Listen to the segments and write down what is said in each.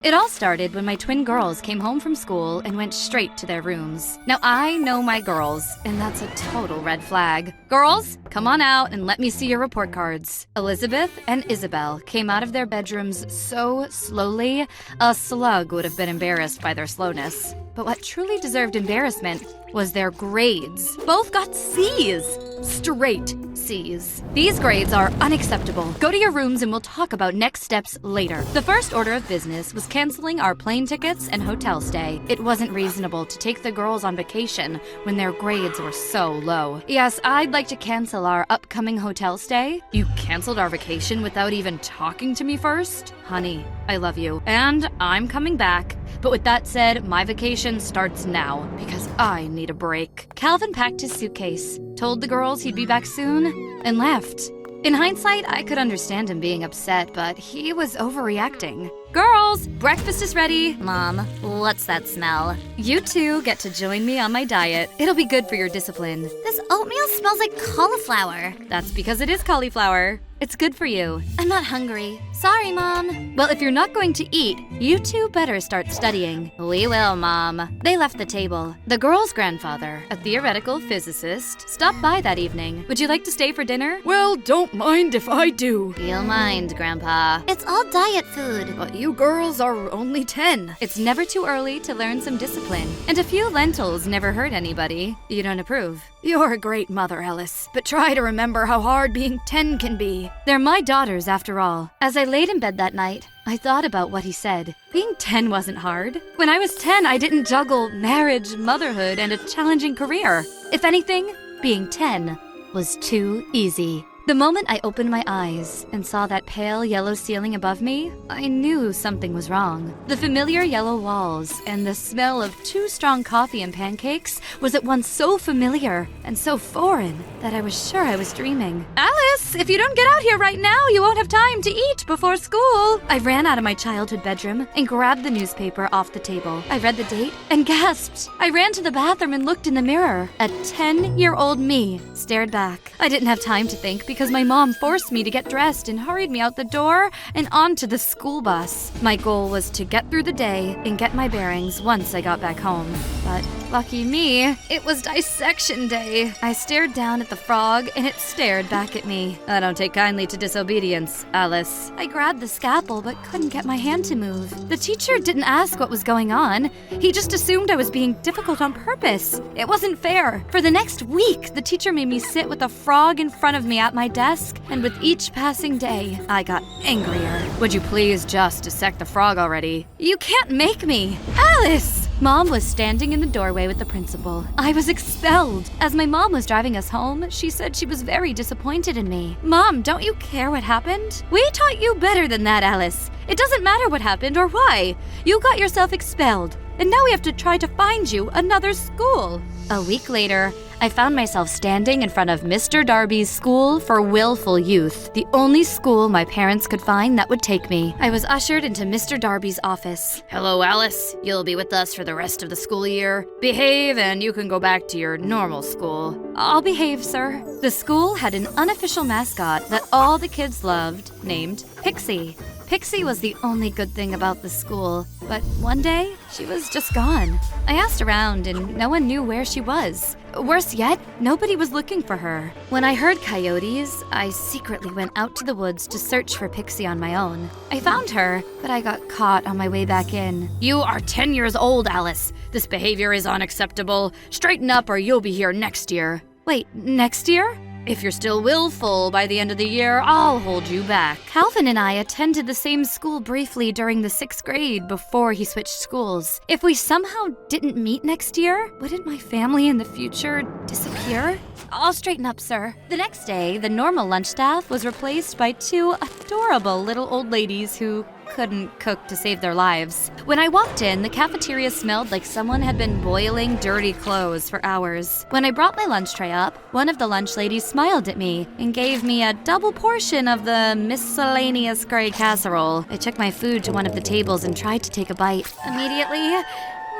It all started when my twin girls came home from school and went straight to their rooms. Now, I know my girls, and that's a total red flag. Girls, come on out and let me see your report cards. Elizabeth and Isabel came out of their bedrooms so slowly, a slug would have been embarrassed by their slowness. But what truly deserved embarrassment was their grades. Both got C's. Straight C's. These grades are unacceptable. Go to your rooms and we'll talk about next steps later. The first order of business was canceling our plane tickets and hotel stay. It wasn't reasonable to take the girls on vacation when their grades were so low. Yes, I'd like to cancel our upcoming hotel stay. You canceled our vacation without even talking to me first? Honey, I love you, and I'm coming back. But with that said, my vacation starts now because I need a break. Calvin packed his suitcase, told the girls he'd be back soon, and left. In hindsight, I could understand him being upset, but he was overreacting. Girls, breakfast is ready. Mom, what's that smell? You two get to join me on my diet. It'll be good for your discipline. This oatmeal smells like cauliflower. That's because it is cauliflower. It's good for you. I'm not hungry. Sorry, Mom. Well, if you're not going to eat, you two better start studying. We will, Mom. They left the table. The girl's grandfather, a theoretical physicist, stopped by that evening. Would you like to stay for dinner? Well, don't mind if I do. You'll mind, Grandpa. It's all diet food. But you girls are only 10. It's never too early to learn some discipline. And a few lentils never hurt anybody. You don't approve? You're a great mother, Alice. But try to remember how hard being 10 can be. They're my daughters, after all. As I laid in bed that night, I thought about what he said. Being 10 wasn't hard. When I was 10, I didn't juggle marriage, motherhood, and a challenging career. If anything, being 10 was too easy. The moment I opened my eyes and saw that pale yellow ceiling above me, I knew something was wrong. The familiar yellow walls and the smell of too strong coffee and pancakes was at once so familiar and so foreign that I was sure I was dreaming. Alice, if you don't get out here right now, you won't have time to eat before school. I ran out of my childhood bedroom and grabbed the newspaper off the table. I read the date and gasped. I ran to the bathroom and looked in the mirror. A 10-year-old me stared back. I didn't have time to think because my mom forced me to get dressed and hurried me out the door and onto the school bus. My goal was to get through the day and get my bearings once I got back home. But lucky me, it was dissection day. I stared down at the frog and it stared back at me. I don't take kindly to disobedience, Alice. I grabbed the scalpel but couldn't get my hand to move. The teacher didn't ask what was going on. He just assumed I was being difficult on purpose. It wasn't fair. For the next week, the teacher made me sit with a frog in front of me at my desk, and with each passing day, I got angrier. Would you please just dissect the frog already? You can't make me! Alice! Mom was standing in the doorway with the principal. I was expelled. As my mom was driving us home, she said she was very disappointed in me. Mom, don't you care what happened? We taught you better than that, Alice. It doesn't matter what happened or why. You got yourself expelled, and now we have to try to find you another school. A week later, I found myself standing in front of Mr. Darby's School for Willful Youth, the only school my parents could find that would take me. I was ushered into Mr. Darby's office. Hello, Alice. You'll be with us for the rest of the school year. Behave and you can go back to your normal school. I'll behave, sir. The school had an unofficial mascot that all the kids loved, named Pixie. Pixie was the only good thing about the school, but one day, she was just gone. I asked around and no one knew where she was. Worse yet, nobody was looking for her. When I heard coyotes, I secretly went out to the woods to search for Pixie on my own. I found her, but I got caught on my way back in. You are 10 years old, Alice. This behavior is unacceptable. Straighten up or you'll be here next year. Wait, next year? If you're still willful by the end of the year, I'll hold you back. Calvin and I attended the same school briefly during the 6th grade before he switched schools. If we somehow didn't meet next year, wouldn't my family in the future disappear? I'll straighten up, sir. The next day, the normal lunch staff was replaced by 2 adorable little old ladies who couldn't cook to save their lives. When I walked in, the cafeteria smelled like someone had been boiling dirty clothes for hours. When I brought my lunch tray up, one of the lunch ladies smiled at me and gave me a double portion of the miscellaneous gray casserole. I took my food to one of the tables and tried to take a bite. Immediately,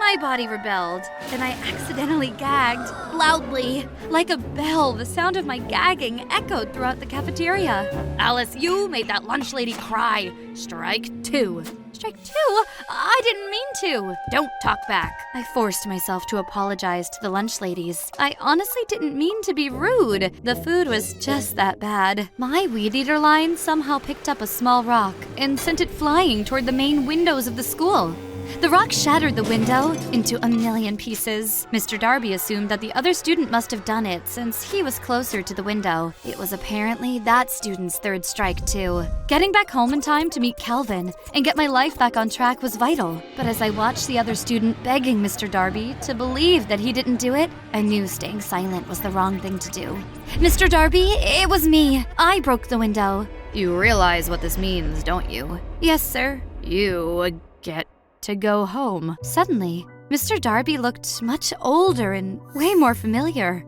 My body rebelled, and I accidentally gagged loudly. Like a bell, the sound of my gagging echoed throughout the cafeteria. Alice, you made that lunch lady cry. Strike 2. Strike 2? I didn't mean to. Don't talk back. I forced myself to apologize to the lunch ladies. I honestly didn't mean to be rude. The food was just that bad. My weed eater line somehow picked up a small rock and sent it flying toward the main windows of the school. The rock shattered the window into a million pieces. Mr. Darby assumed that the other student must have done it since he was closer to the window. It was apparently that student's third strike, too. Getting back home in time to meet Calvin and get my life back on track was vital. But as I watched the other student begging Mr. Darby to believe that he didn't do it, I knew staying silent was the wrong thing to do. Mr. Darby, it was me. I broke the window. You realize what this means, don't you? Yes, sir. You get to go home. Suddenly, Mr. Darby looked much older and way more familiar.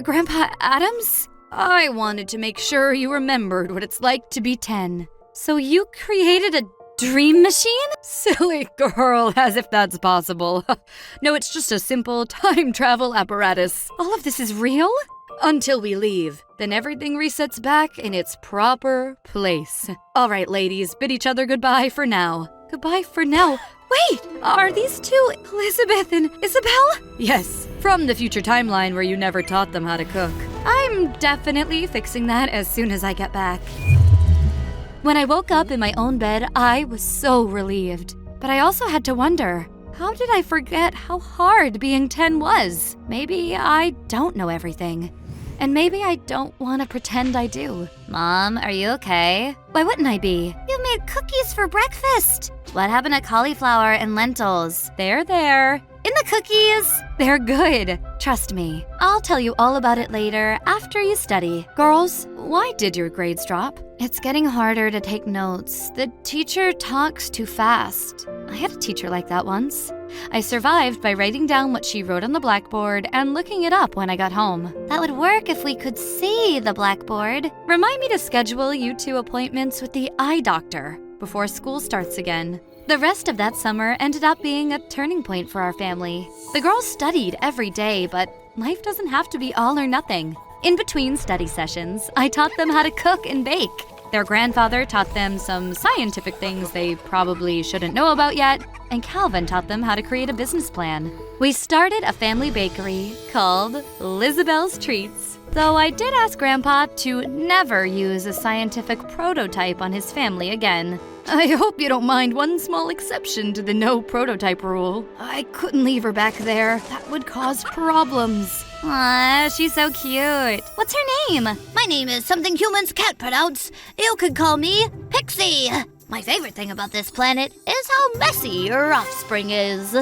Grandpa Adams? I wanted to make sure you remembered what it's like to be 10. So you created a dream machine? Silly girl, as if that's possible. No, it's just a simple time travel apparatus. All of this is real? Until we leave. Then everything resets back in its proper place. All right, ladies, bid each other goodbye for now. Goodbye for now. Wait, are these two Elizabeth and Isabel? Yes, from the future timeline where you never taught them how to cook. I'm definitely fixing that as soon as I get back. When I woke up in my own bed, I was so relieved. But I also had to wonder, how did I forget how hard being 10 was? Maybe I don't know everything. And maybe I don't want to pretend I do. Mom, are you okay? Why wouldn't I be? You made cookies for breakfast. What happened to cauliflower and lentils? They're there. In the cookies. They're good. Trust me. I'll tell you all about it later after you study. Girls, why did your grades drop? It's getting harder to take notes. The teacher talks too fast. I had a teacher like that once. I survived by writing down what she wrote on the blackboard and looking it up when I got home. That would work if we could see the blackboard. Remind me to schedule you 2 appointments with the eye doctor before school starts again. The rest of that summer ended up being a turning point for our family. The girls studied every day, but life doesn't have to be all or nothing. In between study sessions, I taught them how to cook and bake. Their grandfather taught them some scientific things they probably shouldn't know about yet, and Calvin taught them how to create a business plan. We started a family bakery called Lizabelle's Treats, though I did ask Grandpa to never use a scientific prototype on his family again. I hope you don't mind one small exception to the no prototype rule. I couldn't leave her back there. That would cause problems. Aw, she's so cute. What's her name? My name is something humans can't pronounce. You could call me Pixie. My favorite thing about this planet is how messy your offspring is.